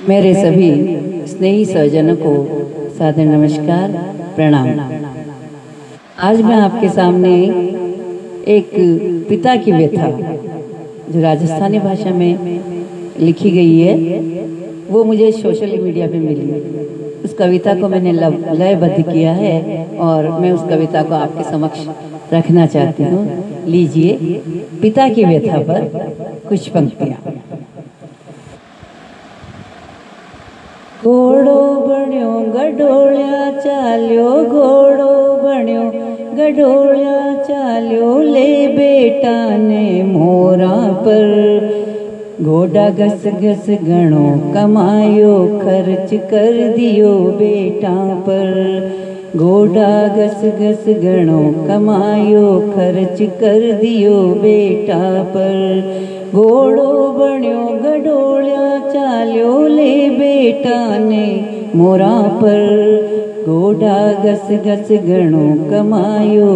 मेरे सभी स्नेही स्वजनों को सादर नमस्कार, प्रणाम। आज मैं आपके सामने एक पिता की व्यथा जो राजस्थानी भाषा में लिखी गई है, वो मुझे सोशल मीडिया पे मिली। उस कविता को मैंने लयबद्ध किया है और मैं उस कविता को आपके समक्ष रखना चाहती हूँ। लीजिए, पिता की व्यथा पर कुछ पंक्तियाँ। घोड़ो बण्यो गडोलिया चाल्यो, घोड़ो बण्यो गडोलिया चाल्यो, ले बेटा ने मोरा पर। घोड़ा घस घस घणो कमायो, खर्च कर दियो बेटा पर। घोड़ा घस घस घणो कमायो, खर्च कर दियो बेटा पर। घोड़ो बण्यो गडोलिया चाल्यो, ले बेटा ने मोरा पर। घोड़ा घस घस घणो कमायो,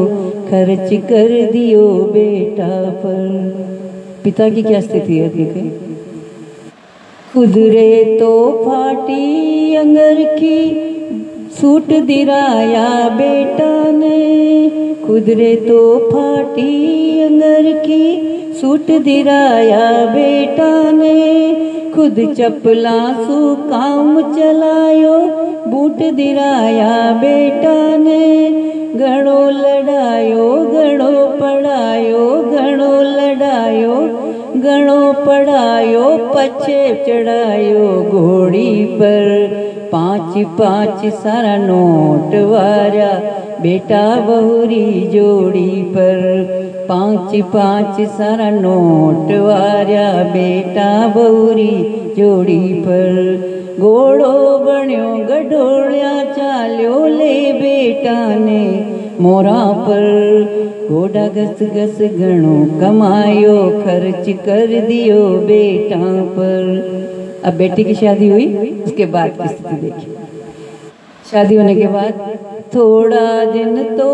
खर्च कर दियो बेटा पर। पिता की क्या स्थिति है देखे। खुदरे तो फाटी अंगर की, सूट दिराया बेटा ने। खुदरे तो फाटी अंगर की, सूट दिराया बेटा ने। खुद चपला सु काम चलायो, बूट दिराया बेटा ने। घणो लड़ायो घणो पढ़ायो, घणो लड़ायो घणो पढ़ायो, पछे चढ़ायो घोड़ी पर। 5-5 सारा नोट वारा बेटा बहुरी जोड़ी पर। 5-5 सारा नोट वारा बेटा बहुरी जोड़ी पर। घोड़ो बण्यो गडोलिया चाल्यो, ले बेटा ने मोरा पर। घोड़ा घस घस घणो कमायो, खर्च कर दियो बेटा पर। अब बेटी की शादी हुई, उसके बाद की स्थिति देखिए। शादी होने के बाद थोड़ा दिन तो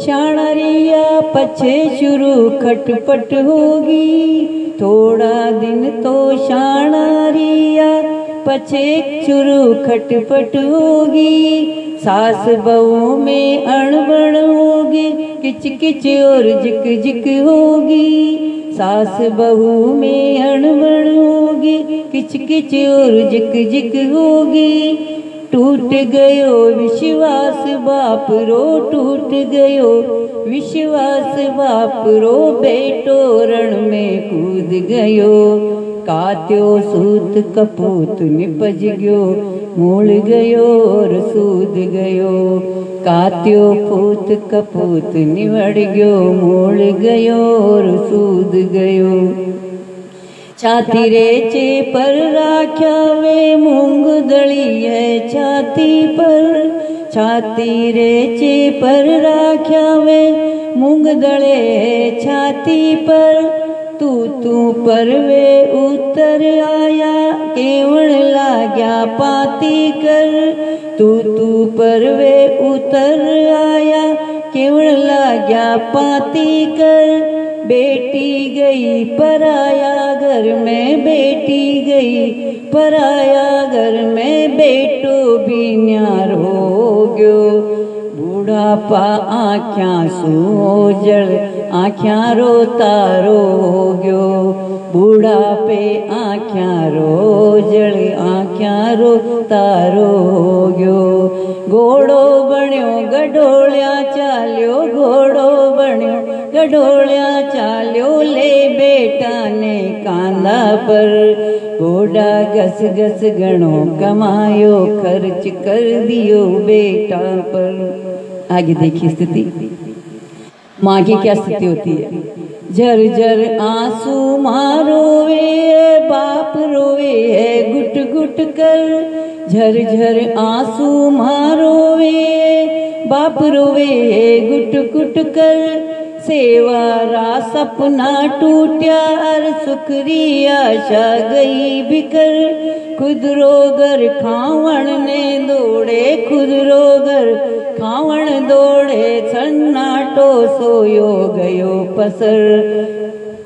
शाणरिया, पछे शुरू खटपट होगी। थोड़ा दिन तो शाणरिया, पछे शुरू खटपट होगी। सास बहू में अणबण होगी, किच किच और जिक जिक होगी। सास बहू में अणबण होगी, किच किच और जिक जिक होगी। टूट गयो विश्वास बाप रो, टूट गयो विश्वास बाप रो, बेटो रण में कूद गयो। कात्यो सूत कपूत निपज गयो, मूल गयो और सूद गयो। कात्यो पूत कपूत निवड़ गयो, मूल गयो और सूद गयो। छाती रे चे पर राख्या वे, मूंग दली है छाती पर। छाती रे चे पर राख्या वे, मूंग दले छाती पर। तू पर वे उतर आया, केवण लाग्या पाती कर। तू पर वे उतर आया, केवण लाग्या पाती कर। बेटी गई पराया घर में, बेटी गई पराया घर में, बेटो भी न्यार हो गयो। बूढ़ापा आँख्यां सूजल, आँख्यां रोता रो गयो। बूढ़ापे आँख्यां रोजल, आँख्यां रोता रो गयो। घोड़ो बण्यो गडोलिया चाल्यो, घोड़ो बण्यो गडोलिया चाल्यो, ले बेटा ने कांधा पर। घोड़ा घस घस घणो कमायो, खर्च कर दियो बेटा पर। आगे देखिए स्थिति, माँ की क्या स्थिति होती है। झर झर आंसू माँ रोवे है, बाप रोवे है गुट गुट कर। झर झर आंसू माँ रोवे है, बाप रोवे है गुट गुट कर। सेवारा सपना टूट्या, और सुखरी आशा गई बिकर। खुद रोगर खावण ने दौड़े, खुद रोगर खावण दौड़े। सन्नाटो सोयो गयो पसर।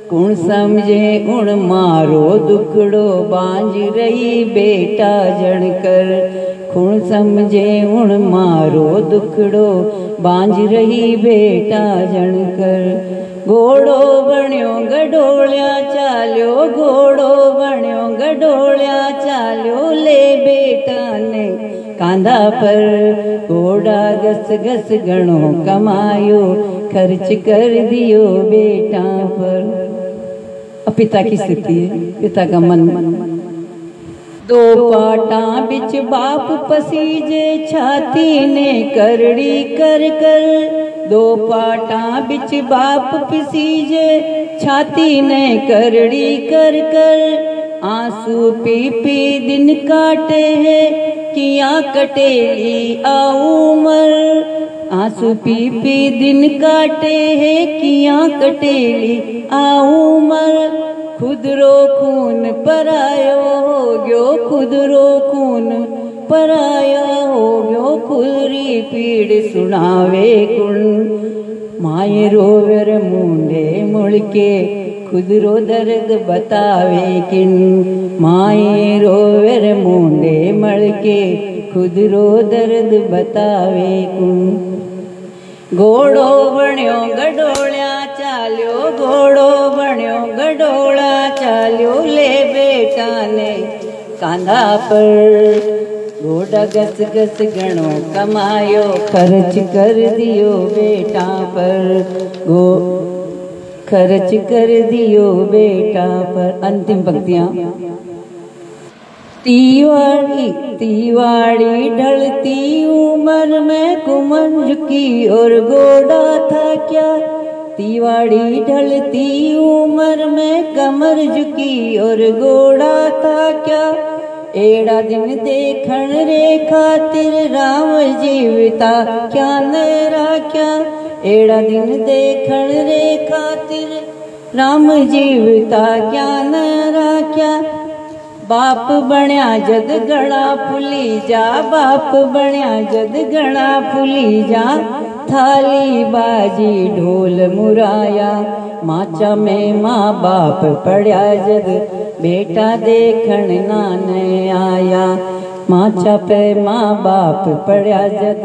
कुण समझे उण मारो दुखड़ो बांझ रही बेटा जणकर। कुण समझे उण मारो दुखड़ो बांझ रही बेटा जणकर। घोड़ो बण्यो गडोलिया चाल्यो, घोड़ो बण्यो गडोलिया चाल्यो, ले बेटा ने कांधा पर। घोड़ा घस घस घणो कमायो, खर्च कर दियो बेटा पर। अब पिता की स्थिति है, पिता का मन। दो पाटा बिच बाप पसीजे, छाती ने करड़ी कर कर। दो पाटा बिच बाप पसीजे, छाती ने करड़ी कर कर। आंसू पी पी दिन काटे है, किया कटेली आ उमर। आंसू पी पी दिन काटे है, किया कटेली आ उमर। खुदरो खून परायो हो गयो, खुदरो खून पराया हो गयो। खुदरी पीड़ सुनावे कुण, माए रोवर मुंडे मुड़के, खुदरो दर्द बतावे किन। माए रोवर मुंडे मड़के, खुदरो दर्द बतावे कुण। घोड़ो बण्यो गडोलिया चाल्यो, घोड़ो बण्यो गडोला चाल्यो, ले बेटा ने कांधा पर। घोड़ा घस घस घणो कमायो, खर्च कर दियो बेटा पर। खर्च कर दियो बेटा पर। अंतिम पंक्तियां। तीवाड़ी तीवाड़ी ढलती उम्र में कुमन झुकी और घोड़ा था क्या। तीवाड़ी ढलती उम्र में कमर झुकी और घोड़ा था क्या। एड़ा दिन देखण रे खातिर राम जीविता क्या न राख्या। एड़ा दिन देखण रे खातिर राम जीविता क्या न राख्या। बाप बण्या जद गणा फुली जा, बाप बण्या जद गणा फुली जा। थाली बाजी ढोल मुराया, माचा में माँ बाप पड़या जद बेटा देखण नाने आया। माचा पे माँ बाप पड़या जद